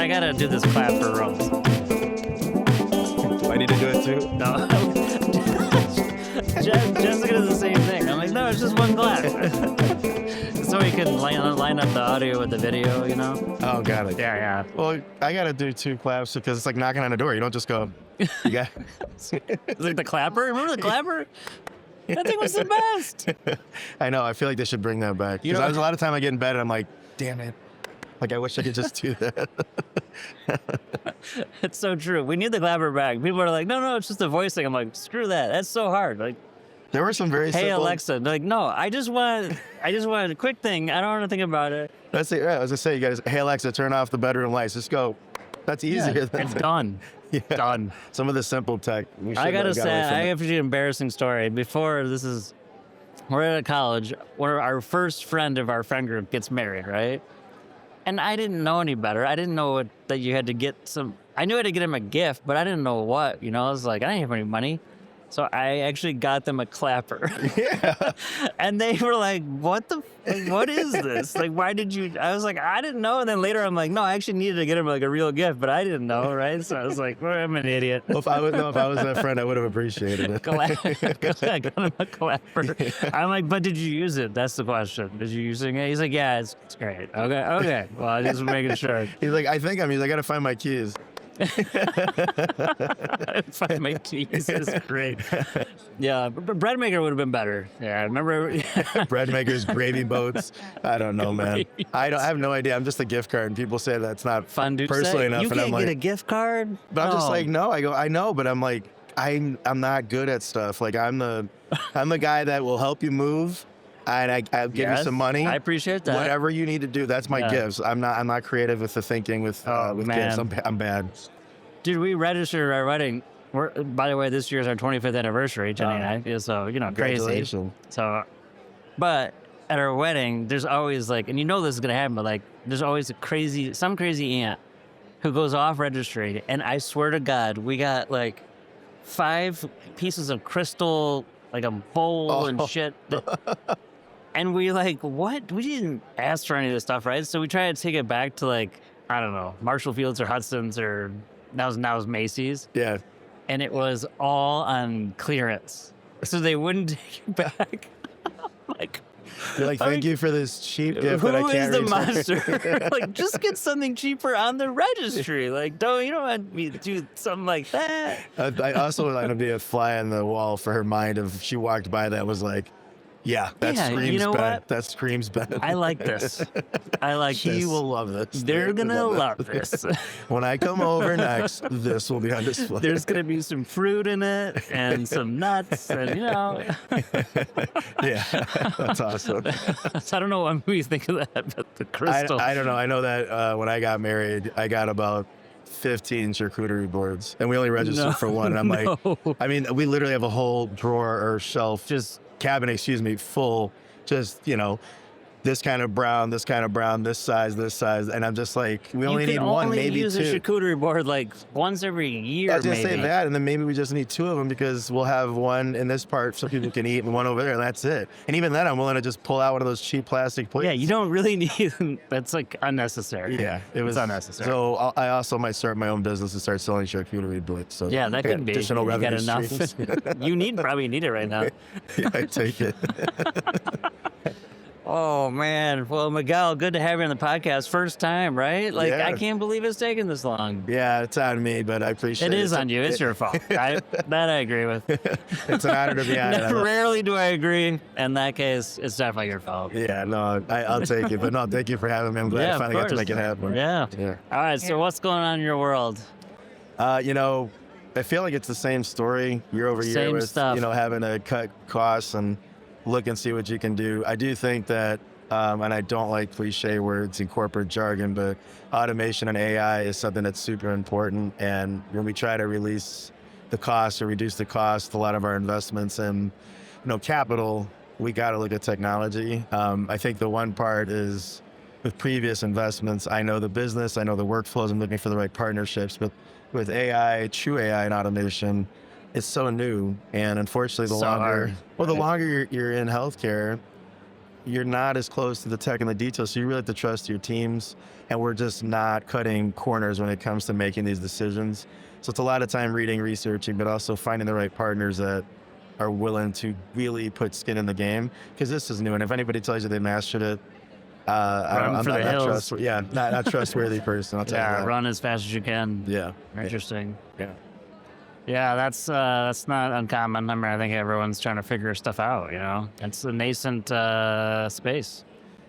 I gotta do this clap for Rose. Do I need to do it too? No. Jessica does the same thing. I'm like, no, it's just one clap. So we can line up the audio with the video, you know? Oh, got it. Yeah. Well, I gotta do 2 claps because it's like knocking on a door. You don't just go. You got. It's like the clapper. Remember the clapper? That thing was the best. I know. I feel like they should bring that back. Because there's a lot of time I get in bed and I'm like, damn it. Like I wish I could just do that. It's so true. We need the clapper back. People are like, no, it's just a voice thing. I'm like, screw that. That's so hard. Like, There were some very hey simple. Alexa. They're like, no, I just want a quick thing. I don't want to think about it. That's it. Right. I was gonna say, you guys. Hey Alexa, turn off the bedroom lights. Just go. That's easier than It's done. Yeah. Done. Some of the simple tech. I gotta say, I have an embarrassing story. Before this is, we're at college. Our first friend of our friend group gets married, right? And I didn't know any better. I didn't know that you had to get some. I knew I had to get him a gift, but I didn't know what. You know, I was like, I didn't have any money. So I actually got them a clapper. Yeah. And they were like, what is this? Like, why did you? I was like, I didn't know. And then later I'm like, no, I actually needed to get him like a real gift, but I didn't know, right? So I was like, well, I'm an idiot. Well, if I was that friend, I would have appreciated it. I got him a clapper. I'm like, but did you use it? That's the question. Did you use it? He's like, yeah, it's great. Okay. Well, I just making sure. He's like, I gotta find my keys. Find my keys is great. Yeah, but bread maker would have been better. Yeah, I remember. Bread makers, gravy boats. I don't know, man. I have no idea. I'm just a gift card, and people say that's not Fun to personally say. enough. You and I'm can't like, get a gift card. but I'm just No. like, no. I go, I know, but I'm like, I'm not good at stuff. Like I'm the guy that will help you move, and I'll give you Yes, some money. I appreciate that. Whatever you need to do, that's my Yeah. gifts. I'm not creative with the thinking with man. gifts. I'm bad. Dude, we registered our wedding. By the way, this year's our 25th anniversary, Jenny and I. So, crazy. Congratulations. So, but at our wedding, there's always like, and you know this is going to happen, but like, there's always some crazy aunt who goes off registry. And I swear to God, we got like 5 pieces of crystal, like a bowl and shit. And we like, what? We didn't ask for any of this stuff, right? So we try to take it back to like, I don't know, Marshall Fields or Hudson's or now was Macy's. Yeah. And it was all on clearance. So they wouldn't take it back. Like, You're like, thank you for this cheap gift that I who is can't the return. monster? Like, just get something cheaper on the registry. Like, you don't want me to do something like that. I also want to be a fly on the wall for her mind if she walked by that was like, yeah, that Yeah, screams you know Ben. what? That screams Ben. I like this. I like this. He will love this. They're going to love this. When I come over next, this will be on display. There's going to be some fruit in it and some nuts and, Yeah, that's awesome. So I don't know why we think of that, but the crystal. I don't know. I know that when I got married, I got about 15 charcuterie boards, and we only registered for one. And I'm like, I mean, we literally have a whole drawer or shelf, Just cabinet, full, just, this kind of brown, this size. And I'm just like, we only need one, maybe use 2. a charcuterie board like once every year. I was going to maybe. say that, and then maybe we just need 2 of them because we'll have one in this part so people can eat and one over there, and that's it. And even then, I'm willing to just pull out one of those cheap plastic plates. Yeah, you don't really need them. That's like unnecessary. Yeah, it was unnecessary. So I also might start my own business and start selling charcuterie boards. So Yeah, that I got could be. additional You got revenue enough. streams. You probably need it right now. Yeah, I take it. Oh, man. Well, Miguel, good to have you on the podcast. First time, right? Like, Yeah. I can't believe it's taken this long. Yeah, it's on me, but I appreciate It it. is on you. It's your fault. That I agree with. It's an honor to be on it. Rarely do I agree. In that case, it's definitely your fault. Yeah, no, I'll take it. But no, thank you for having me. I'm glad Yeah, I of finally got to course. make it happen. Yeah. Yeah. All right. So what's going on in your world? I feel like it's the same story year over year Same with, stuff. having to cut costs and look and see what you can do. I do think that, and I don't like cliche words and corporate jargon, but automation and AI is something that's super important. And when we try to release the cost or reduce the cost, a lot of our investments in, capital, we got to look at technology. I think the one part is with previous investments, I know the business, I know the workflows, I'm looking for the right partnerships, but with AI, true AI and automation, it's so new. And unfortunately, the So longer hard. you're in healthcare, you're not as close to the tech and the details, so you really have to trust your teams. And we're just not cutting corners when it comes to making these decisions. So it's a lot of time reading, researching, but also finding the right partners that are willing to really put skin in the game. Because this is new, and if anybody tells you they mastered it, Run for the hills. trustworthy. Yeah, not trustworthy person. I'll tell you Yeah, that. run as fast as you can. Yeah. Interesting. Yeah. Yeah, that's not uncommon. I mean, I think everyone's trying to figure stuff out. You know, it's a nascent space.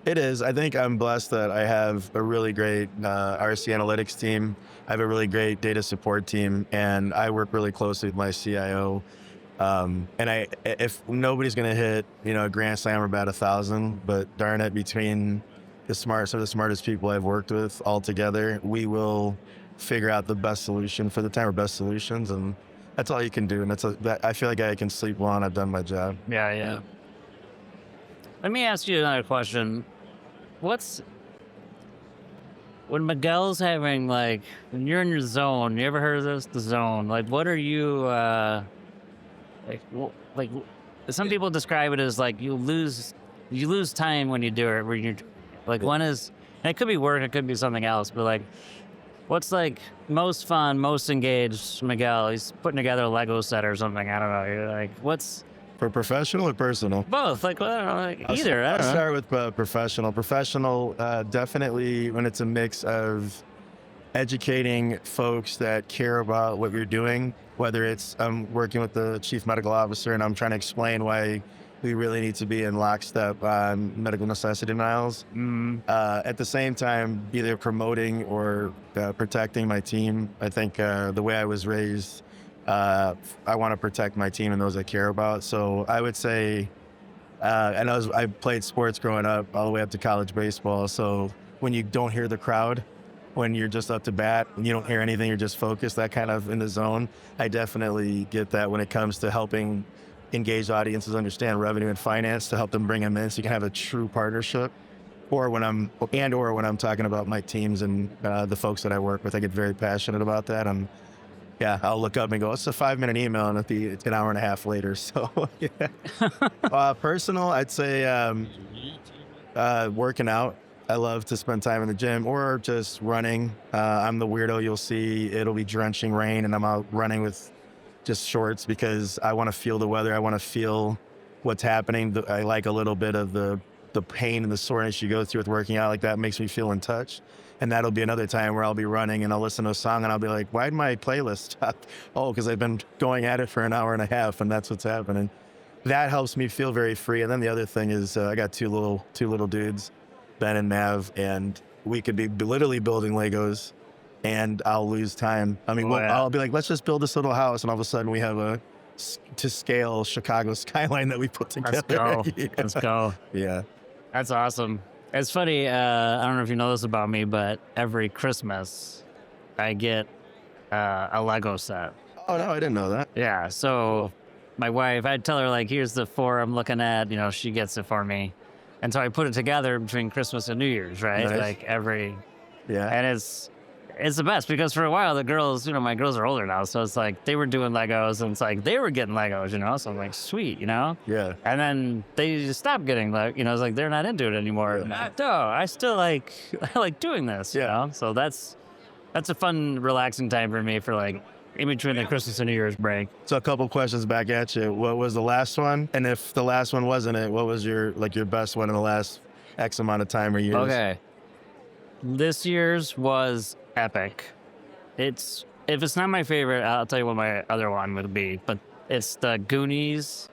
It is. I think I'm blessed that I have a really great RC analytics team. I have a really great data support team, and I work really closely with my CIO. And if nobody's going to hit, a grand slam or about 1,000, but darn it, between some of the smartest people I've worked with all together, we will figure out the best solution for the time, or best solutions, and that's all you can do. And I feel like I can sleep well, and I've done my job. Yeah. Let me ask you another question. When Miguel's having, like, when you're in your zone, you ever heard of this, the zone? Like, what are you, like, some people describe it as, like, you lose time when you do it, when you're, like, one is, and it could be work, it could be something else, but, like, what's, like, most fun, most engaged Miguel? He's putting together a Lego set or something, I don't know. You're like, what's... For professional or personal? Both, like, well, I don't know, like either. I don't know. I'll start with professional. Professional, definitely when it's a mix of educating folks that care about what you're doing, whether it's I'm working with the chief medical officer and I'm trying to explain why we really need to be in lockstep on medical necessity denials. At the same time, either promoting or protecting my team. I think the way I was raised, I want to protect my team and those I care about. So I would say, I played sports growing up all the way up to college baseball. So when you don't hear the crowd, when you're just up to bat and you don't hear anything, you're just focused, that kind of in the zone. I definitely get that when it comes to helping engaged audiences understand revenue and finance, to help them bring them in so you can have a true partnership. Or when I'm talking about my teams and the folks that I work with, I get very passionate about that. Yeah, I'll look up and go, it's a 5-minute email, and it's an hour and a half later. So, yeah. Personal, I'd say working out. I love to spend time in the gym or just running. I'm the weirdo you'll see. It'll be drenching rain, and I'm out running with just shorts because I want to feel the weather. I want to feel what's happening. I like a little bit of the pain and the soreness you go through with working out. Like that makes me feel in touch. And that'll be another time where I'll be running and I'll listen to a song and I'll be like, why'd my playlist stop? Oh, because I've been going at it for an hour and a half, and that's what's happening. That helps me feel very free. And then the other thing is I got two little dudes, Ben and Mav, and we could be literally building Legos and I'll lose time. I mean, I'll be like, let's just build this little house. And all of a sudden we have a to scale Chicago skyline that we put together. Let's go. Yeah. Let's go. Yeah. That's awesome. It's funny, I don't know if you know this about me, but every Christmas I get a Lego set. Oh, no, I didn't know that. Yeah, so my wife, I'd tell her, like, here's the 4 I'm looking at, she gets it for me. And so I put it together between Christmas and New Year's, right? Nice. Like Yeah. and it's the best because for a while the girls, my girls are older now, so it's like they were doing Legos and it's like they were getting Legos, so I'm like, sweet, Yeah. And then they just stopped getting it's like they're not into it anymore. Yeah. No, I still I like doing this, So that's a fun, relaxing time for me for like in between the Christmas and New Year's break. So a couple questions back at you. What was the last one? And if the last one wasn't it, what was your best one in the last X amount of time or years? Okay. This year's was epic. If it's not my favorite, I'll tell you what my other one would be, but it's the Goonies.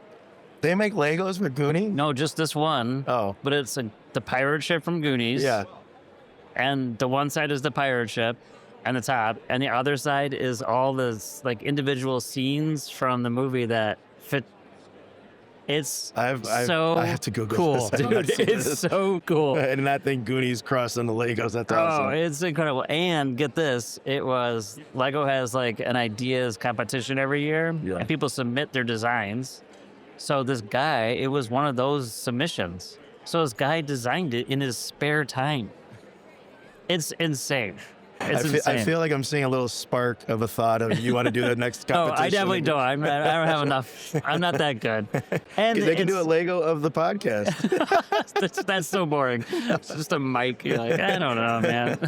They make Legos for Goonies? No, just this one. Oh. But it's the pirate ship from Goonies. Yeah. And the one side is the pirate ship and the top, and the other side is all this like individual scenes from the movie that fit. It's I have to Google cool, this. dude. It's so cool. And that thing Goonies crossing the Legos. That's awesome. Oh, it's incredible. And get this, Lego has like an ideas competition every year, Yeah. and people submit their designs. So this guy, it was one of those submissions. So this guy designed it in his spare time. It's insane. It's I insane. feel like I'm seeing a little spark of a thought of you want to do that next No, competition. I definitely don't. I don't have enough. I'm not that good. And They can do a it's- Lego of the podcast. that's so boring. It's just a mic. You're like, I don't know, man.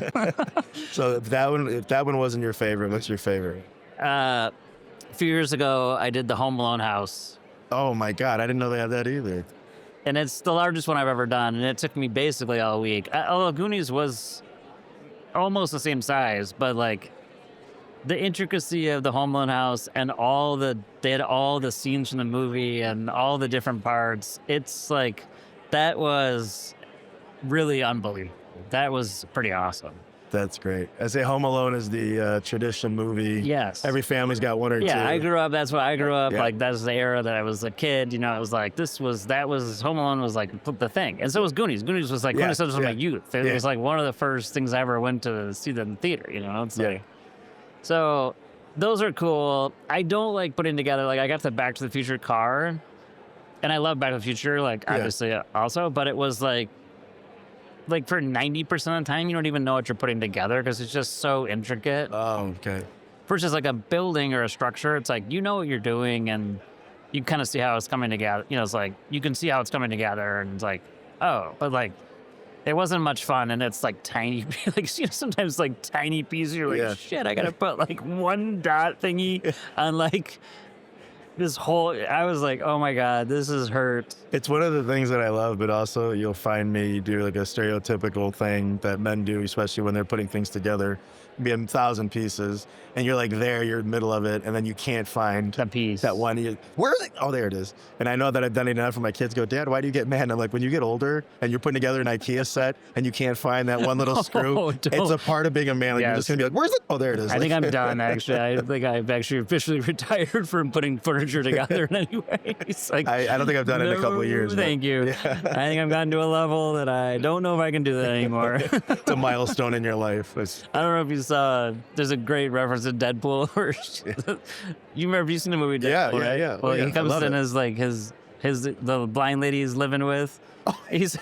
So if that one wasn't your favorite, what's your favorite? A few years ago, I did the Home Alone house, Oh my God, I didn't know they had that either. and it's the largest one I've ever done, and it took me basically all week. Although Goonies was almost the same size, but like the intricacy of the Home Alone house and they had all the scenes from the movie and all the different parts. It's like that was really unbelievable. That was pretty awesome. That's great. I say Home Alone is the tradition movie. Yes. Every family's got one or two. Yeah, I grew up. That's why I grew up. Yeah. Like that's the era that I was a kid. You know, it was like that was Home Alone was like the thing, and so was Goonies. Goonies was like Yeah, quintessential of my yeah, youth. It yeah. was like one of the first things I ever went to see in the theater. You know, it's like so. Those are cool. I don't like putting together. Like I got the Back to the Future car, and I love Back to the Future. Like Yeah. obviously also, but it was like for 90% of the time, you don't even know what you're putting together because it's just so intricate. Oh, okay. Versus like a building or a structure, it's like you know what you're doing and you kind of see how it's coming together. You know, it's like you can see how it's coming together, and it's like, oh, but like it wasn't much fun, and it's like tiny, like you know, sometimes like tiny pieces. You're like, Yeah. shit, I gotta put like one dot thingy on like this whole. I was like, oh my god, this is hurt. It's one of the things that I love, but also you'll find me do like a stereotypical thing that men do, especially when they're putting things together, be 1,000 pieces, and you're like there, you're in the middle of it, and then you can't find The piece. that one. Where? Oh, there it is. And I know that I've done it enough. For my kids go, Dad, why do you get mad? And I'm like, when you get older and you're putting together an IKEA set and you can't find that one little screw, No, it's don't. a part of being a man. Like you're Yes. just gonna be like, where's it? Oh, there it is. I think I'm done. Actually, I think I've actually officially retired from putting furniture together in any way. It's like I don't think I've done it in a couple of years. but Thank you. I think I've gotten to a level that I don't know if I can do that anymore. It's a milestone in your life. I don't know if you saw. There's a great reference to Deadpool. Where you remember? Have you seen the movie Deadpool? Yeah, right? yeah. Well, Oh, yeah. he I comes love in it. as like his the blind lady he's living with. He's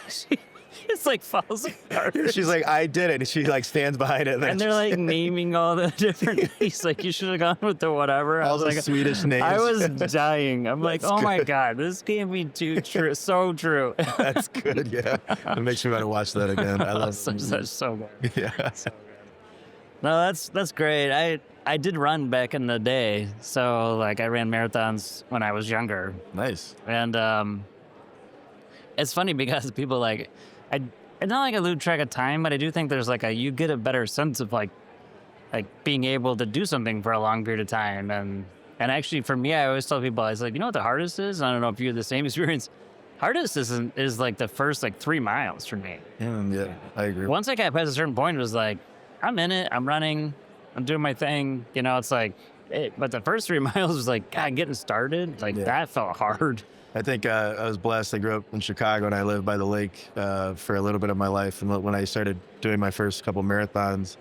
it's like falls apart. She's like, I did it. And she like stands behind it. And they're like naming all the different. He's like, you should have gone with the whatever. I all was the like, Swedish names. I was dying. I'm like, That's oh my good. god, this can't be too true. So true. That's good. Yeah. It makes me want to watch that again. I love That's so good. Yeah. No, that's great. I did run back in the day, so like I ran marathons when I was younger, Nice. and it's funny because people like it's not like I lose track of time, but I do think there's like you get a better sense of like being able to do something for a long period of time, and actually for me, I always tell people I was like, you know what the hardest is? I don't know if you had the same experience. Hardest is like the first like 3 miles for me. Yeah, I agree. Once I got past a certain point, it was like, I'm in it, I'm running, I'm doing my thing. You know, it's like, but the first 3 miles was like, God, getting started, like Yeah. that felt hard. I think I was blessed. I grew up in Chicago and I lived by the lake for a little bit of my life. And when I started doing my first couple marathons,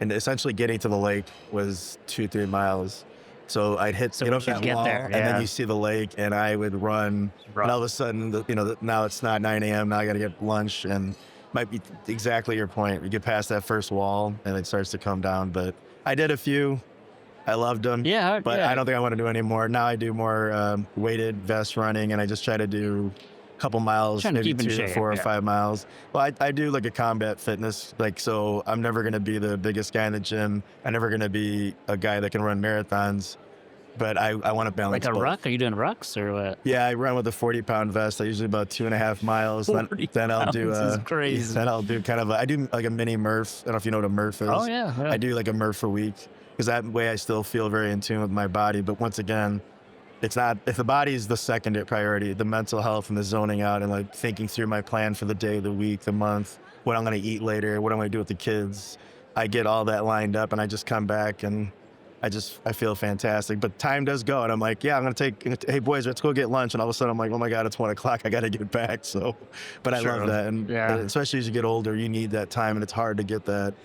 and essentially getting to the lake was 2-3 miles. So I'd hit, So get up once you that get wall, there, and yeah. then you see the lake, and I would run. And all of a sudden, now it's not 9 a.m. Now I got to get lunch, and might be exactly your point. You get past that first wall, and it starts to come down. But I did a few. I loved them. Yeah, But yeah. I don't think I want to do any more. Now I do more weighted vest running, and I just try to do a couple miles, Trying to maybe keep in 2 shape, or 4 or yeah. 5 miles. Well, I do like a combat fitness, so I'm never going to be the biggest guy in the gym. I'm never going to be a guy that can run marathons, but I want to balance Like a both. ruck? Are you doing rucks or what? Yeah, I run with a 40-pound vest. I usually about 2.5 miles. 40 Then I'll do pounds is crazy. Then I'll do kind of I do like a mini Murph. I don't know if you know what a Murph is. Oh, yeah. I do like a Murph a week because that way I still feel very in tune with my body. But once again, it's not, if the body is the second priority, the mental health and the zoning out and like thinking through my plan for the day, the week, the month, what I'm going to eat later, what I'm going to do with the kids. I get all that lined up and I just come back and I feel fantastic. But time does go and I'm like, yeah, I'm going to take, hey boys, let's go get lunch. And all of a sudden I'm like, oh my God, it's 1 o'clock. I got to get back. So, but I Sure. love that. And Yeah. especially as you get older, you need that time and it's hard to get that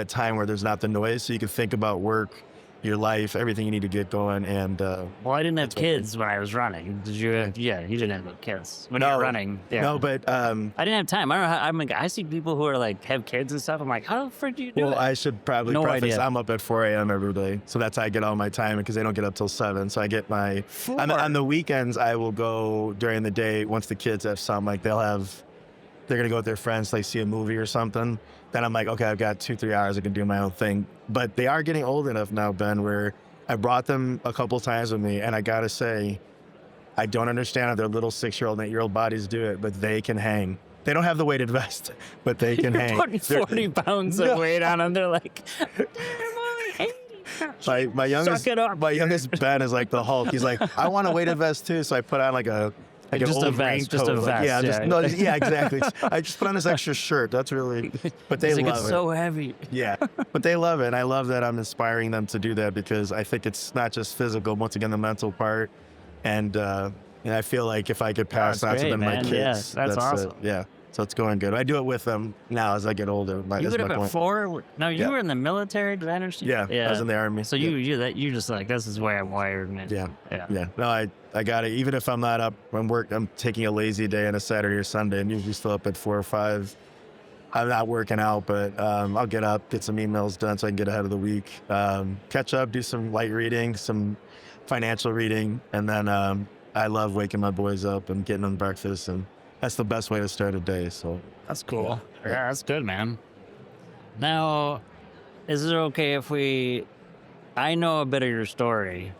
time where there's not the noise. So you can think about work your life, everything you need to get going. And Well, I didn't have kids when I was running. Did you? Yeah, you didn't have kids when you no, were running. Yeah. no, but I didn't have time. I don't know how. I'm like, I see people who are like have kids and stuff. I'm like, how the frick do you do well, it? I should probably No preface, idea. I'm up at 4 a.m. every day. So that's how I get all my time because they don't get up till 7. So I get my, on the weekends, I will go during the day once the kids have some, like they're going to go with their friends, like see a movie or something. Then I'm like, okay, I've got 2-3 hours. I can do my own thing. But they are getting old enough now, Ben, where I brought them a couple times with me. And I got to say, I don't understand how their little 6-year-old, 8-year-old bodies do it, but they can hang. They don't have the weighted vest, but they can hang. Putting 40 pounds of weight on them. They're like, my youngest, Suck it up. my youngest Ben is like the Hulk. He's like, I want a weighted vest too. So I put on like an just a old vest, raincoat. just a Like, vest, yeah, yeah. no, yeah, exactly. I just put on this extra shirt. That's really, but they He's like, love it's it. so heavy. Yeah, but they love it. And I love that I'm inspiring them to do that because I think it's not just physical, once again, the mental part. And I feel like if I could pass That's on to great, them my man. kids, Yeah, that's awesome. yeah. So it's going good. I do it with them now as I get older. You would have been 4. No, you Yeah. were in the military. Did I understand? Yeah, I was in the Army. So you just like, this is why I'm wired, man. Yeah. No, I got it. Even if I'm not up when I'm taking a lazy day on a Saturday or Sunday. I'm usually still up at 4 or 5. I'm not working out, but I'll get up, get some emails done so I can get ahead of the week. Catch up, do some light reading, some financial reading, and then I love waking my boys up and getting them breakfast, and that's the best way to start a day. So That's cool. Yeah, that's good, man. Now, is it okay if I know a bit of your story,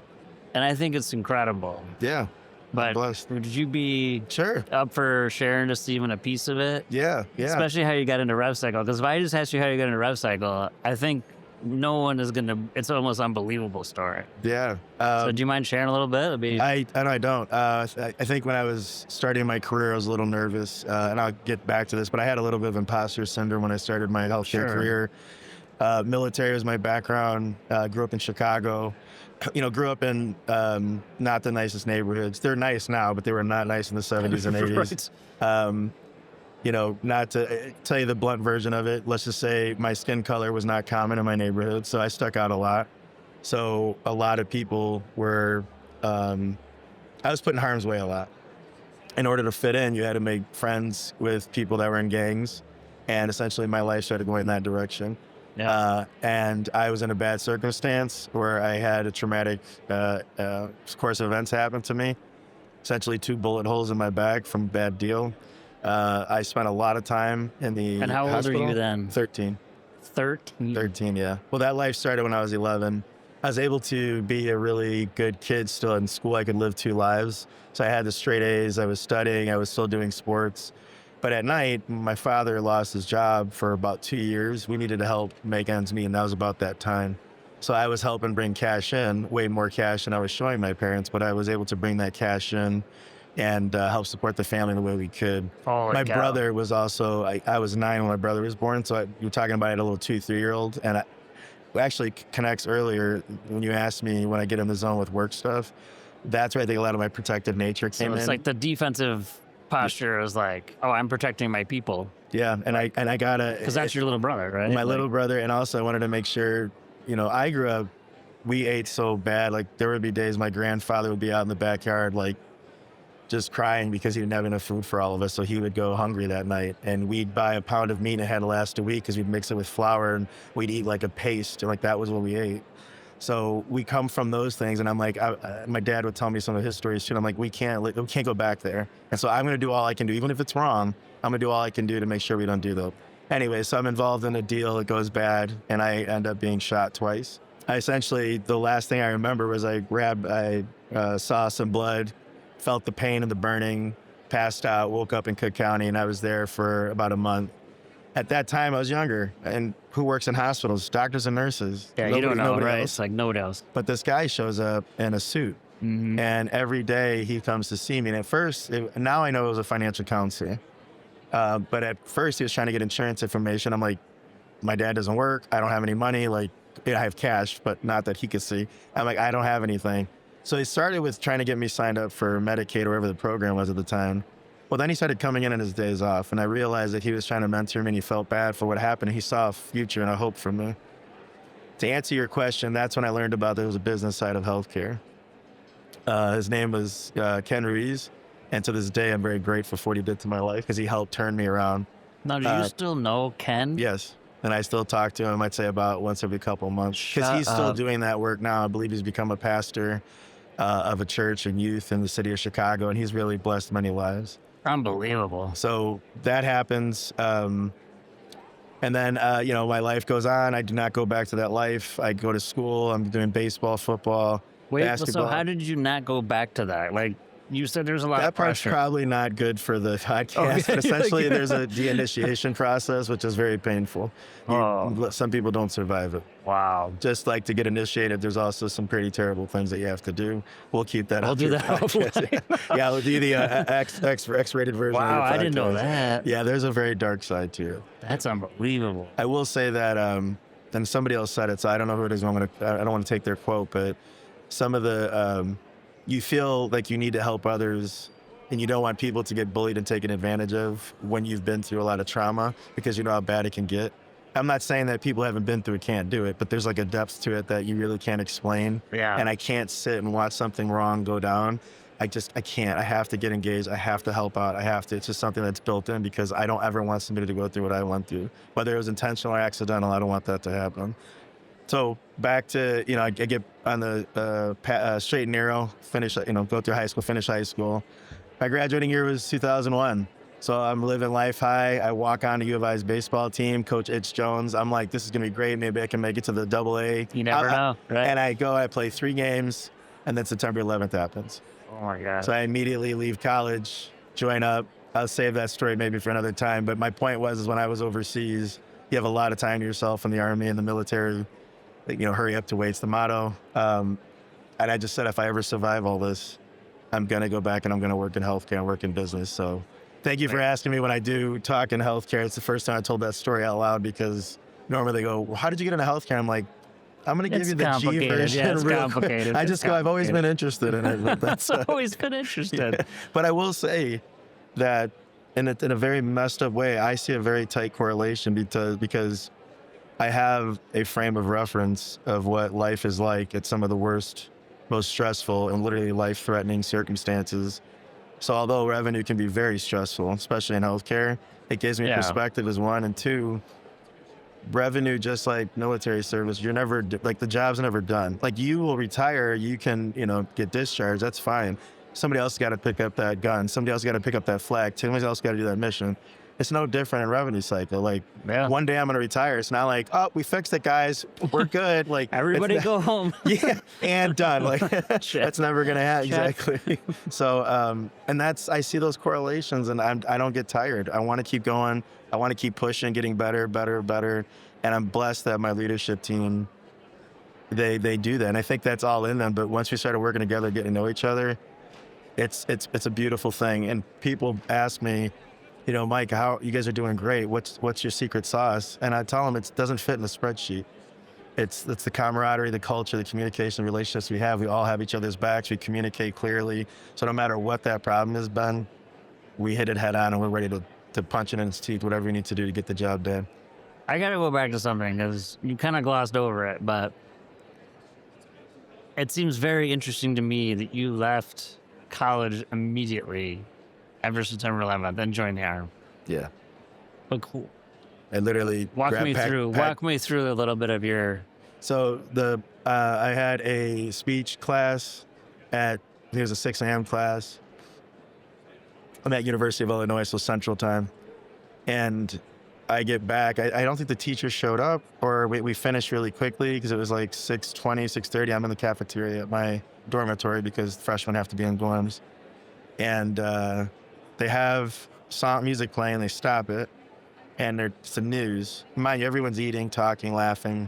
and I think it's incredible, yeah, but blessed. would you be Sure. up for sharing just even a piece of it? Yeah. Especially how you got into rev cycle. Because if I just asked you how you got into rev cycle, I think no one is going to, it's almost unbelievable story. Yeah. So do you mind sharing a little bit? It'd be, I don't. I think when I was starting my career, I was a little nervous, and I'll get back to this, but I had a little bit of imposter syndrome when I started my healthcare career. Military was my background. Grew up in Chicago. Grew up in not the nicest neighborhoods. They're nice now, but they were not nice in the 70s and 80s. Right. Not to tell you the blunt version of it, let's just say my skin color was not common in my neighborhood, so I stuck out a lot. So a lot of people were, I was put in harm's way a lot. In order to fit in, you had to make friends with people that were in gangs, and essentially my life started going in that direction. Yeah. And I was in a bad circumstance where I had a traumatic course of events happen to me, essentially 2 bullet holes in my back from a bad deal. I spent a lot of time in the And how old hospital. are you then? 13. 13? Yeah. Well, that life started when I was 11. I was able to be a really good kid still in school. I could live 2 lives. So I had the straight A's. I was studying. I was still doing sports. But at night, my father lost his job for about 2 years. We needed to help make ends meet, and that was about that time. So I was helping bring cash in, way more cash than I was showing my parents, but I was able to bring that cash in and help support the family the way we could. My brother was also, I was 9 when my brother was born, so you're talking about I had a little 2-3-year-old, and it actually connects earlier when you asked me when I get in the zone with work stuff. That's where I think a lot of my protective nature came in. So it's like the defensive posture is like, oh, I'm protecting my people. Yeah, and I gotta, because that's your little brother, right? My little brother, and also I wanted to make sure, I grew up, we ate so bad. Like there would be days my grandfather would be out in the backyard, like just crying because he didn't have enough food for all of us. So he would go hungry that night, and we'd buy a pound of meat and it had to last a week because we'd mix it with flour and we'd eat like a paste, and like that was what we ate. So we come from those things, and I'm like, my dad would tell me some of his stories too. And I'm like, we can't go back there. And so I'm going to do all I can do, even if it's wrong. I'm going to do all I can do to make sure we don't do that. Anyway, so I'm involved in a deal. It goes bad, and I end up being shot twice. The last thing I remember was I saw some blood, felt the pain and the burning, passed out, woke up in Cook County, and I was there for about a month. At that time, I was younger, and who works in hospitals? Doctors and nurses. Yeah, you don't know, nobody right? else. It's like nobody else. But this guy shows up in a suit, and every day he comes to see me. And at first, now I know it was a financial counselor. But at first, he was trying to get insurance information. I'm like, my dad doesn't work. I don't have any money. Like, I have cash, but not that he could see. I'm like, I don't have anything. So he started with trying to get me signed up for Medicaid or whatever the program was at the time. Well, then he started coming in on his days off, and I realized that he was trying to mentor me, and he felt bad for what happened. He saw a future and a hope for me. To answer your question, that's when I learned about there was a business side of healthcare. His name was Ken Ruiz. And to this day, I'm very grateful for what he did to my life because he helped turn me around. Now, do you still know Ken? Yes. And I still talk to him, I'd say about once every couple of months. Because Shut he's still up. doing that work now. I believe he's become a pastor of a church and youth in the city of Chicago. And he's really blessed many lives. Unbelievable. So that happens. And then, my life goes on. I do not go back to that life. I go to school. I'm doing baseball, football, Wait, basketball. so how did you not go back to that? Like, you said there's a lot That of part's pressure. probably not good for the podcast, Okay. but essentially there's a de-initiation process, which is very painful. Some people don't survive it. Wow. Just like to get initiated, there's also some pretty terrible things that you have to do. We'll keep that. We'll do that offline. Yeah, we'll do the X-rated version. Wow, of your I didn't know podcast. that. Yeah, there's a very dark side to it. That's unbelievable. I will say that, and somebody else said it, so I don't know who it is. I don't want to take their quote, but some of the, you feel like you need to help others and you don't want people to get bullied and taken advantage of when you've been through a lot of trauma because you know how bad it can get. I'm not saying that people haven't been through it can't do it, but there's like a depth to it that you really can't explain. Yeah. And I can't sit and watch something wrong go down. I can't. I have to get engaged. I have to help out. It's just something that's built in because I don't ever want somebody to go through what I went through. Whether it was intentional or accidental, I don't want that to happen. So back to, I get on the straight and narrow, go through high school, finish high school. My graduating year was 2001. So I'm living life high. I walk on to U of I's baseball team, Coach Itch Jones. I'm like, this is going to be great. Maybe I can make it to the AA. You never know, right? And I play 3 games, and then September 11th happens. Oh my God. So I immediately leave college, join up. I'll save that story maybe for another time. But my point is when I was overseas, you have a lot of time to yourself in the Army and the military. Hurry up to wait's the motto. And I just said, if I ever survive all this, I'm going to go back and I'm going to work in healthcare and work in business. So thank you for asking me when I do talk in healthcare. It's the first time I told that story out loud because normally they go, well, how did you get into healthcare? I'm like, I'm going to give you the G version. Yeah, it's complicated. I've always been interested in it. That's always been interested. Yeah. But I will say that in a very messed up way, I see a very tight correlation because I have a frame of reference of what life is like at some of the worst, most stressful, and literally life-threatening circumstances. So although revenue can be very stressful, especially in healthcare, it gives me perspective as one. And two, revenue, just like military service, the job's never done. Like you will retire, you can, get discharged, that's fine. Somebody else got to pick up that gun. Somebody else got to pick up that flag. Somebody else got to do that mission. It's no different in revenue cycle. Like one day I'm going to retire. It's not like, oh, we fixed it, guys. We're good. Like everybody go home. Yeah, and done. Like that's never going to happen. Exactly. So, and I see those correlations, and I don't get tired. I want to keep going. I want to keep pushing, getting better. And I'm blessed that my leadership team, they do that. And I think that's all in them. But once we started working together, getting to know each other, it's a beautiful thing. And people ask me, Mike, how you guys are doing great. What's your secret sauce? And I tell them it doesn't fit in the spreadsheet. It's the camaraderie, the culture, the communication, the relationships we have. We all have each other's backs. We communicate clearly. So no matter what that problem has been, we hit it head on and we're ready to punch it in its teeth, whatever we need to do to get the job done. I got to go back to something because you kind of glossed over it, but it seems very interesting to me that you left college immediately after September 11th, then joined the Army. Yeah. But cool. I literally walk me through a little bit of your. So I had a speech class I think it was a 6 a.m. class. I'm at University of Illinois, so Central Time, and I get back. I don't think the teacher showed up, or we finished really quickly because it was like 6:20, 6:30. I'm in the cafeteria at my dormitory because freshmen have to be in dorms, and they have music playing. They stop it, and it's the news. Mind you, everyone's eating, talking, laughing,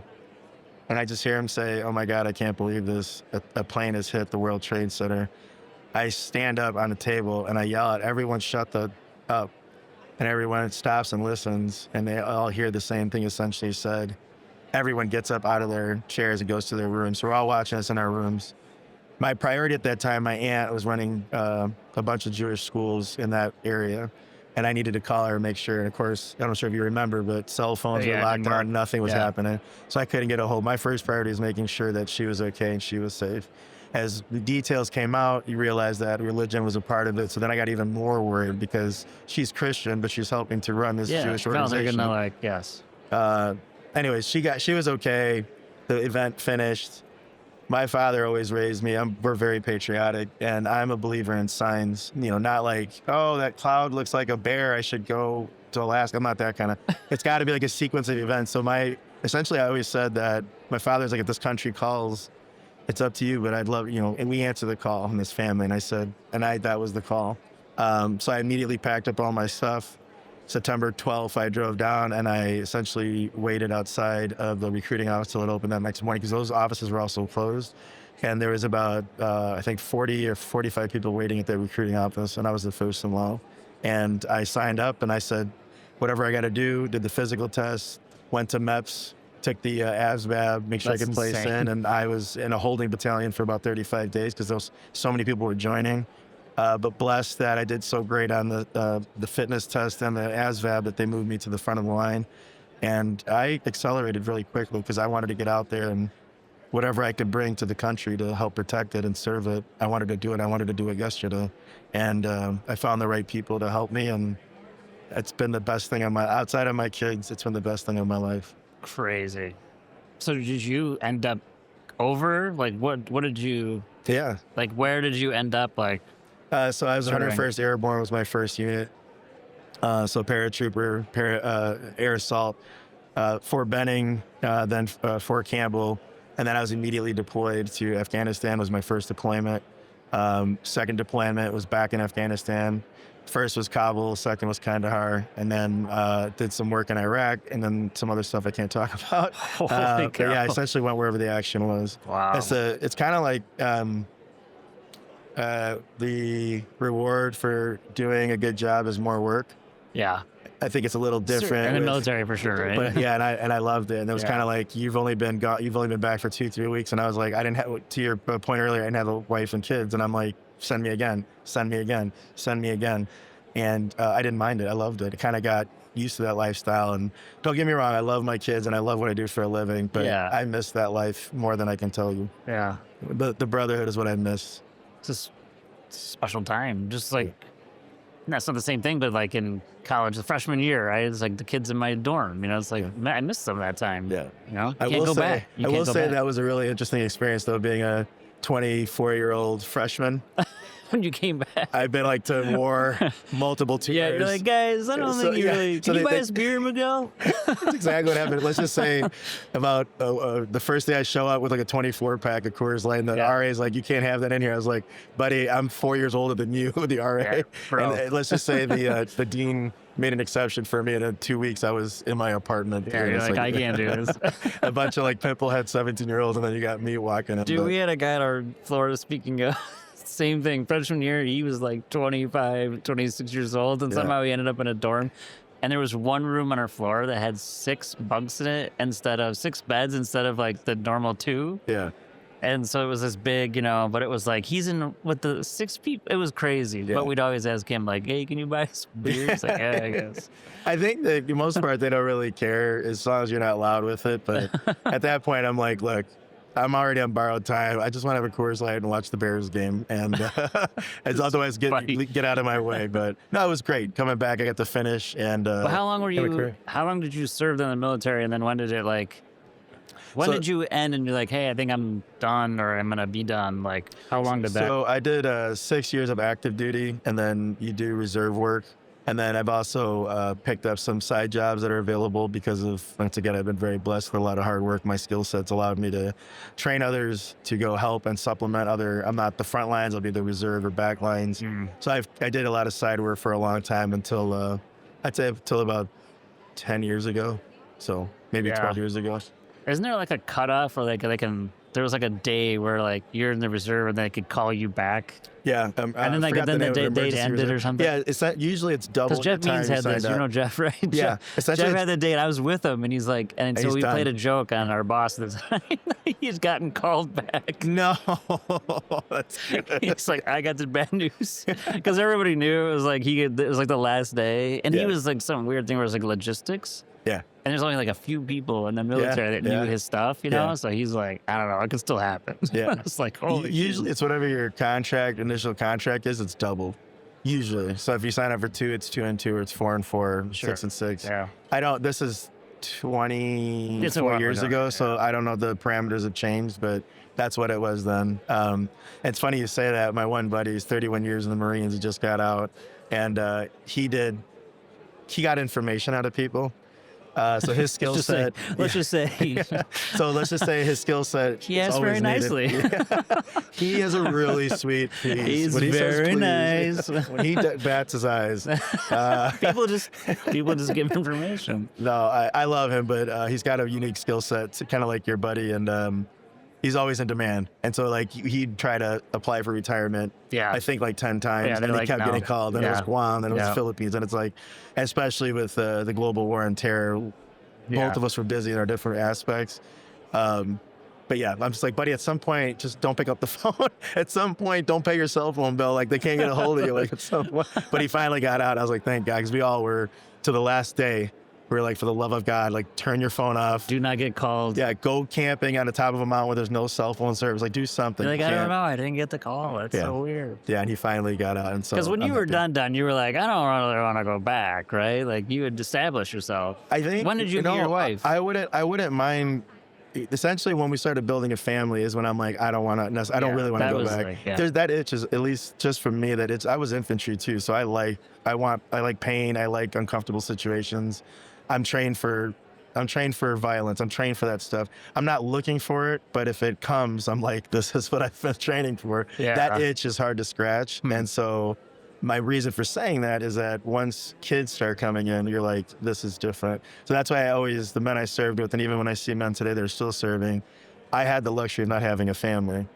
and I just hear him say, "Oh my God, I can't believe this! A plane has hit the World Trade Center." I stand up on the table and I yell at everyone, "Shut up!" And everyone stops and listens, and they all hear the same thing essentially said. Everyone gets up out of their chairs and goes to their rooms. So we're all watching us in our rooms. My priority at that time, my aunt was running a bunch of Jewish schools in that area. and I needed to call her and make sure. And of course, I'm not sure if you remember, but cell phones were locked down, nothing was happening. So I couldn't get a hold. My first priority was making sure that she was okay and she was safe. As the details came out, you realize that religion was a part of it. So then I got even more worried because she's Christian, but she's helping to run this Jewish organization. Gonna like, yes. Anyways, she was okay. The event finished. My father always raised me. We're very patriotic, and I'm a believer in signs. Not like, oh, that cloud looks like a bear, I should go to Alaska. I'm not that kind of. It's got to be like a sequence of events. So essentially, I always said that my father's like, if this country calls, it's up to you, but I'd love, and we answered the call in this family, and I said, that was the call. So I immediately packed up all my stuff. September 12th, I drove down and I essentially waited outside of the recruiting office till it opened that next morning because those offices were also closed. And there was about, I think 40 or 45 people waiting at the recruiting office, and I was the first in line. And I signed up and I said, whatever I got to do, did the physical test, went to MEPS, took the ASVAB, make sure I could place in. And I was in a holding battalion for about 35 days because so many people were joining. But blessed that I did so great on the fitness test and the ASVAB that they moved me to the front of the line. And I accelerated really quickly because I wanted to get out there and whatever I could bring to the country to help protect it and serve it, I wanted to do it. I wanted to do it yesterday. And I found the right people to help me. And it's been the best thing outside of my kids, it's been the best thing of my life. Crazy. So did you end up over? Like, what did you... Yeah. Like, where did you end up, like... So I was 101st Airborne was my first unit. So paratrooper, air assault, Fort Benning, then Fort Campbell. And then I was immediately deployed to Afghanistan was my first deployment. Second deployment was back in Afghanistan. First was Kabul, second was Kandahar, and then did some work in Iraq, and then some other stuff I can't talk about. But yeah, I essentially went wherever the action was. Wow. It's kind of like... the reward for doing a good job is more work. Yeah. I think it's a little different. In the military for sure, right? But yeah, and I loved it. And it was kind of like, you've only been back for 2-3 weeks. And I was like, I didn't have, to your point earlier, I didn't have a wife and kids. And I'm like, send me again, send me again, send me again. And I didn't mind it. I loved it. I kind of got used to that lifestyle. And don't get me wrong, I love my kids and I love what I do for a living. But I miss that life more than I can tell you. Yeah. The brotherhood is what I miss. It's a special time. Just like, that's not the same thing, but like in college, the freshman year, right? It's like the kids in my dorm, it's like, man, I missed some of that time. Yeah. You can't go back. I will say that was a really interesting experience though, being a 24-year-old freshman. When you came back. I've been like to war multiple tours. Yeah, you're like, guys, I don't think you really... Can you buy us beer, Miguel? That's exactly what happened. Let's just say about the first day I show up with like a 24-pack of Coors Light, and the RA is like, you can't have that in here. I was like, buddy, I'm 4 years older than you, the RA. Yeah, bro. And let's just say the dean made an exception for me, and in 2 weeks I was in my apartment. Yeah, you're like, I can't do this. A bunch of like pimplehead 17-year-olds, and then you got me walking in. Dude, we had a guy at our floor, speaking of... Same thing. Freshman year, he was like 25, 26 years old, and somehow he ended up in a dorm. And there was one room on our floor that had 6 bunks in it instead of 6 beds instead of like the normal 2. Yeah. And so it was this big, but it was like, he's in with the 6 people. It was crazy. Yeah. But we'd always ask him like, hey, can you buy us beer? It's like, yeah, I guess. I think that the most part, they don't really care as long as you're not loud with it. But at that point, I'm like, look, I'm already on borrowed time. I just want to have a Coors Light and watch the Bears game, and otherwise get out of my way. But no, it was great coming back. I got to finish. And well, how long were you? How long did you serve in the military? And then when did it like? When did you end? And you're like, hey, I think I'm done, or I'm gonna be done. Like, how long did that? So I did 6 years of active duty, and then you do reserve work. And then I've also picked up some side jobs that are available because of, once again, I've been very blessed with a lot of hard work. My skill set's allowed me to train others to go help and supplement I'm not the front lines, I'll be the reserve or back lines. So I did a lot of side work for a long time until, I'd say until about 10 years ago. So maybe 12 years ago. Isn't there like a cutoff or like they can there was like a day where like you're in the reserve and they could call you back. Yeah, And then like forgot then the name of it, date emergency ended reserve. or something. Yeah, it's not, usually it's double Because Jeff the time Means you had this, signed you know up. Jeff, right? Yeah, Jeff essentially had the date. I was with him, and he's like, and so he's we done. played a joke on our boss this time. He's gotten called back. No, that's good. He's like, I got the bad news, because everybody knew it was like it was like the last day, and he Yeah. was like some weird thing where it was like logistics. Yeah, And there's only like a few people in the military that knew yeah. his stuff, you know? Yeah. So he's like, I don't know, it could still happen. Yeah. It's like, holy usually it's whatever your initial contract is, it's double. Usually. So if you sign up for 2, it's 2 and 2, or it's 4 and 4, Sure. 6 and 6. Yeah. This is It's a 24 while years ago, ago, yeah. so I don't know if the parameters have changed, but that's what it was then. It's funny you say that. My one buddy is 31 years in the Marines. He just got out, and he got information out of people. So his skill set. Let's just say. So let's just say his skill set. He is asked always very needed. nicely. He has a really sweet please. He's When he says very please, nice. when he bats his eyes. people just give information. No, I love him, but he's got a unique skill set, kind of like your buddy, and he's always in demand. And so, like, he'd try to apply for retirement, Yeah. I think, like 10 times, Yeah, and they're he like, kept no. getting called. Then it was Yeah. Guam, then it was Yeah. the Philippines, and it's like, especially with the global war on terror, Yeah. both of us were busy in our different aspects. But yeah, I'm just like, buddy, at some point, just don't pick up the phone. At some point, don't pay your cell phone bill. Like, they can't get a hold of you. Like, at some point. But he finally got out. I was like, thank God, because we all were, to the last day, we were like, for the love of God, like, turn your phone off. Do not get called. Yeah, go camping on the top of a mountain where there's no cell phone service. Like, do something. You're like, You I don't can't- know. I didn't get the call. That's Yeah. so weird. Yeah, and he finally got out. And so Because when you I'm were happy. done, you were like, I don't really want to go back, right? Like you had established yourself. I think. When did you meet your wife? I wouldn't mind. Essentially, when we started building a family, is when I'm like, I don't want to. I don't Yeah, really want to that go was back. like, yeah. There's that itch is, at least just for me, that it's. I was infantry too, so I like pain. I like uncomfortable situations. I'm trained for violence. I'm trained for that stuff. I'm not looking for it, but if it comes, I'm like, this is what I've been training for. Yeah. That itch is hard to scratch, and so. My reason for saying that is that once kids start coming in, you're like, this is different. So that's why the men I served with, and even when I see men today that are still serving, I had the luxury of not having a family.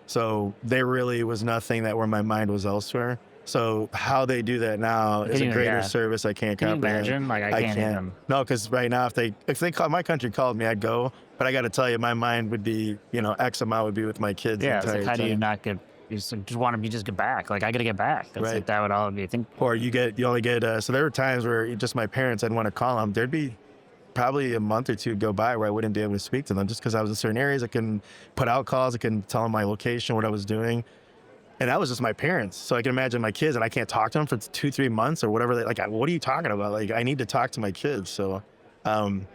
So there really was nothing that where my mind was elsewhere. So how they do that now is a greater service I can't Can you comprehend. imagine? Like I can't even. No, because right now, if they call, my country called me, I'd go. But I got to tell you, my mind would be, X amount would be with my kids. Yeah, the it's like, entire how do you time. not get? You just want to just get back. Like I got to get back. That's Right. like that would all be. I think. Or you only get, so there were times where just my parents, I'd want to call them. There'd be probably a month or two go by where I wouldn't be able to speak to them just because I was in certain areas. I couldn't put out calls. I couldn't tell them my location, what I was doing. And that was just my parents. So I can imagine my kids, and I can't talk to them for 2-3 months or whatever. What are you talking about? Like, I need to talk to my kids. So,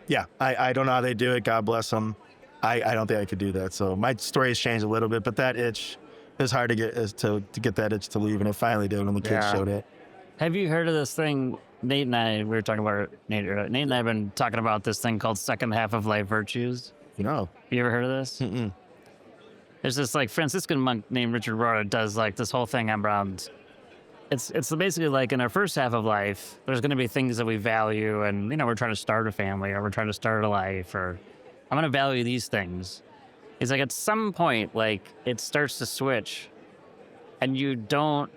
yeah, I don't know how they do it. God bless them. I don't think I could do that. So my story has changed a little bit, but that itch is hard to get that itch to leave, and it finally did when the kids Yeah. showed it. Have you heard of this thing? Nate and I, we were talking about Nate and I have been talking about this thing called second half of life virtues. You ever heard of this? Mm-mm. There's this like Franciscan monk named Richard Rohr does like this whole thing around. It's basically like in our first half of life, there's going to be things that we value, and we're trying to start a family or we're trying to start a life, or I'm going to value these things. He's like, at some point, like it starts to switch, and you don't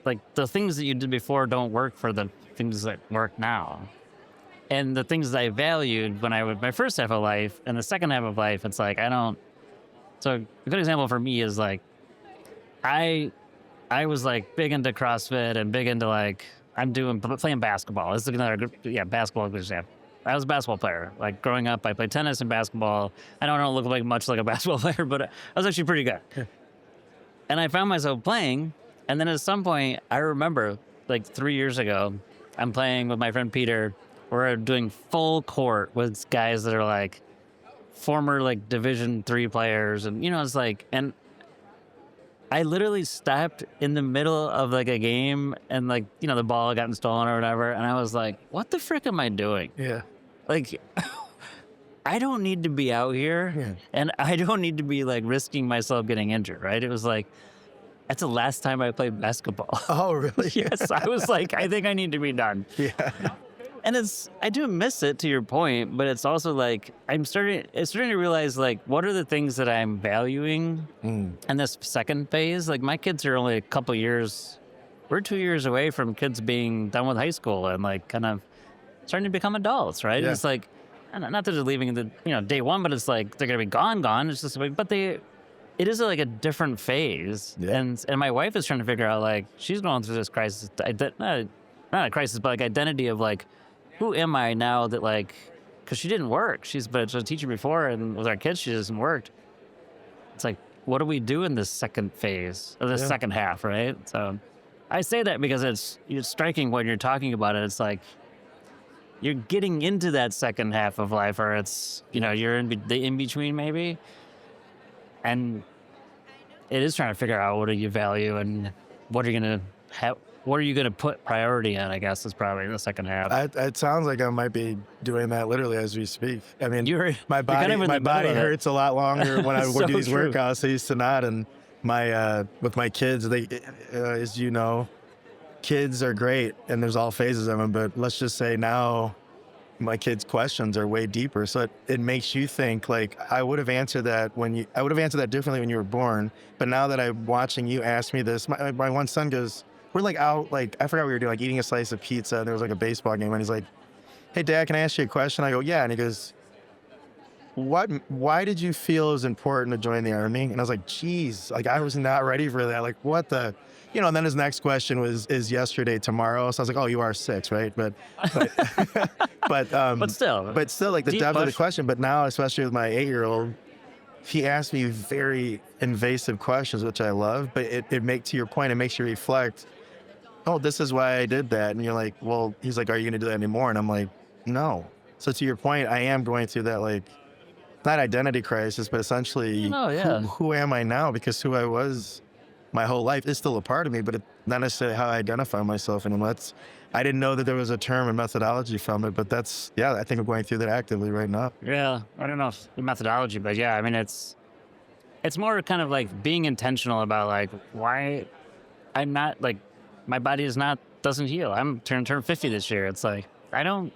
like the things that you did before don't work for the things that work now. And the things that I valued when I was my first half of life and the second half of life, it's like I don't. So a good example for me is like, I was like big into CrossFit and big into like playing basketball. This is another basketball example. I was a basketball player. Like growing up, I played tennis and basketball. I don't look like much like a basketball player, but I was actually pretty good. And I found myself playing, and then at some point, I remember like 3 years ago, I'm playing with my friend Peter. We're doing full court with guys that are like former like Division III players, and it's like, and I literally stopped in the middle of like a game, and like the ball had gotten stolen or whatever, and I was like, what the frick am I doing? Yeah. Like, I don't need to be out here, Yeah. and I don't need to be like risking myself getting injured, right? It was like, that's the last time I played basketball. Oh, really? Yes, I was like, I think I need to be done. Yeah. And I do miss it, to your point, but it's also like it's starting to realize, like, what are the things that I'm valuing in this second phase? Like, my kids are only a couple years, we're 2 years away from kids being done with high school and like kind of starting to become adults, right? Yeah. It's like, not that they're leaving day one, but it's like they're gonna be gone. It's just like, but it is like a different phase, Yeah. and my wife is trying to figure out, like, she's going through this crisis, not a crisis, but like identity of like, who am I now that, like, because she didn't work. She's been a teacher before, and with our kids, she hasn't worked. It's like, what do we do in this second phase, or this second half, right? So I say that because it's striking when you're talking about it. It's like you're getting into that second half of life, or it's, you're in the in-between maybe. And it is trying to figure out what do you value and what are you going to have. What are you going to put priority on, I guess, is probably the second half. It sounds like I might be doing that literally as we speak. I mean, my body kind of in the my body middle of it. hurts a lot longer when I So do these true. workouts. I used to not. And with my kids, they, as you know, kids are great, and there's all phases of them. But let's just say now, my kids' questions are way deeper. So it makes you think, like, I would have answered that differently when you were born. But now that I'm watching you ask me this, my one son goes, we're like out, like, I forgot what we were doing, like eating a slice of pizza, and there was like a baseball game, and he's like, hey, Dad, can I ask you a question? I go, yeah. And he goes, why did you feel it was important to join the Army? And I was like, geez, like, I was not ready for that. Like, what the, and then his next question was, is yesterday tomorrow? So I was like, oh, you are 6, right? But But still, like the deep depth of the question. question. But now, especially with my 8-year-old, he asked me very invasive questions, which I love, but to your point, it makes you reflect, oh, this is why I did that. And you're like, well, he's like, are you going to do that anymore? And I'm like, no. So to your point, I am going through that, like, not identity crisis, but essentially, who am I now? Because who I was my whole life is still a part of me, but it's not necessarily how I identify myself. And I didn't know that there was a term and methodology from it, but I think I'm going through that actively right now. Yeah, I don't know if the methodology, but yeah, I mean, it's more kind of like being intentional about, like, why I'm not, like, my body doesn't heal. I'm turn 50 this year. It's like, I don't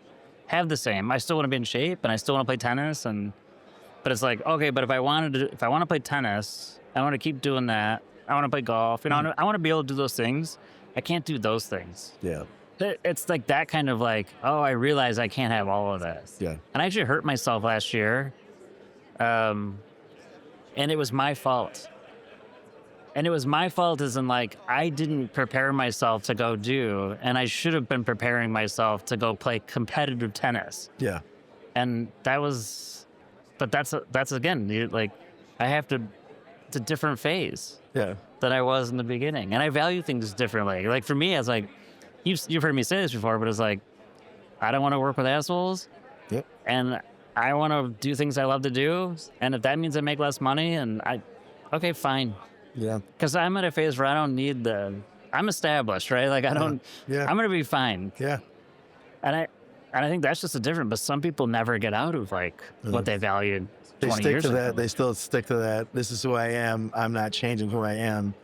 have the same. I still want to be in shape, and I still want to play tennis, but it's like, okay, but if I want to play tennis, I want to keep doing that. I want to play golf. I want to be able to do those things. I can't do those things. Yeah. It's like that kind of like, oh, I realize I can't have all of this. Yeah. And I actually hurt myself last year. And it was my fault. And it was my fault as in, like, I didn't prepare myself to go do, and I should have been preparing myself to go play competitive tennis. Yeah. And that's again, like, it's a different phase than I was in the beginning. And I value things differently. Like, for me, it's like, you've heard me say this before, but it's like, I don't want to work with assholes. Yep. And I want to do things I love to do. And if that means I make less money, okay, fine. Yeah. Because I'm at a phase where I don't need I'm established, right? Like, I'm going to be fine. Yeah. And I think that's just a difference. But some people never get out of, like, what they valued 20 They years stick to ago. that. They still stick to that. This is who I am. I'm not changing who I am.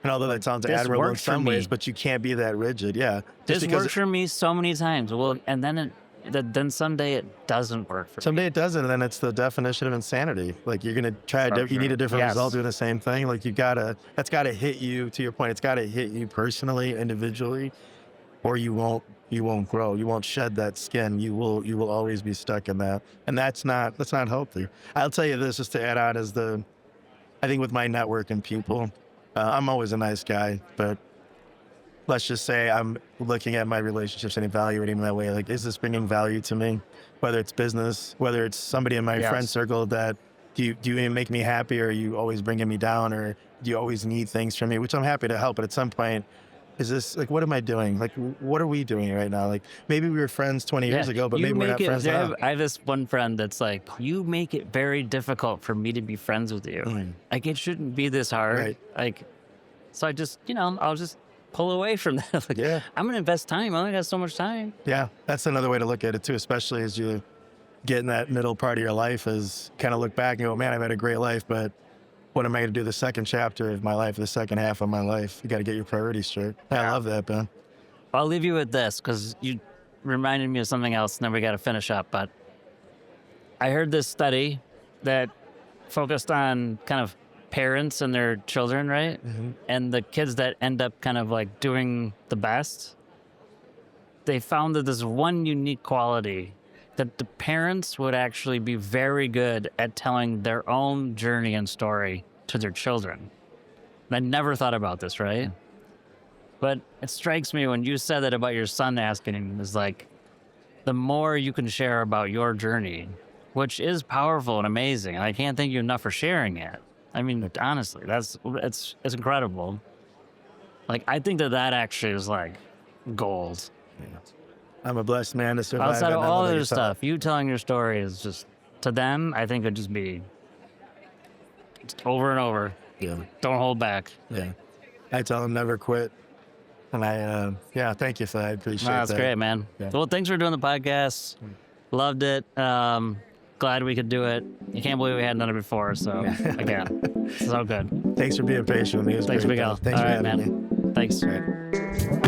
And although that sounds This admirable in worked for some ways, me. but you can't be that rigid. Yeah. This worked for me so many times. Well, and then then someday it doesn't work for me. Someday it doesn't, and then it's the definition of insanity. Like, you're gonna try. You need a different result doing the same thing. Like, that's gotta hit you. To your point, it's gotta hit you personally, individually, or you won't grow. You won't shed that skin. You will always be stuck in that, and that's not healthy. I'll tell you this, just to add on, I think with my network and people, I'm always a nice guy, but let's just say I'm looking at my relationships and evaluating them that way. Like, is this bringing value to me? Whether it's business, whether it's somebody in my friend circle that, do you make me happy, or are you always bringing me down, or do you always need things from me? Which I'm happy to help, but at some point, is this, like, what am I doing? Like, what are we doing right now? Like, maybe we were friends 20 years ago, but maybe we're not friends now. I have this one friend that's like, you make it very difficult for me to be friends with you. Like, it shouldn't be this hard. Right. Like, so I just, I'll just pull away from that. Like, Yeah. I'm going to invest time. I only got so much time. Yeah, that's another way to look at it too, especially as you get in that middle part of your life, is kind of look back and go, man, I've had a great life, but what am I going to do the second chapter of my life, the second half of my life? You got to get your priorities straight. I love that, Ben. I'll leave you with this, because reminded me of something else, and then we got to finish up. But I heard this study that focused on kind of parents and their children, right? And the kids that end up kind of like doing the best, they found that there's one unique quality that the parents would actually be very good at telling their own journey and story to their children. And I never thought about this, right? But it strikes me when you said that about your son asking him, is like, the more you can share about your journey, which is powerful and amazing. And I can't thank you enough for sharing it. I mean, honestly, it's incredible. Like, I think that actually is like gold. Yeah. I'm a blessed man to survive. Outside of and all not let other yourself- stuff, you telling your story is just, to them, I think it'd just be over and over. Yeah. Don't hold back. Yeah. I tell them never quit. And thank you for that. I appreciate No, that's that. great, man. Yeah. Well, thanks for doing the podcast. Loved it. Glad we could do it. You can't believe we hadn't done it before. So, again, so good. Thanks for being patient with me. It was Thanks, great, Miguel. though. Thanks All for right, having man. me. Thanks. All right.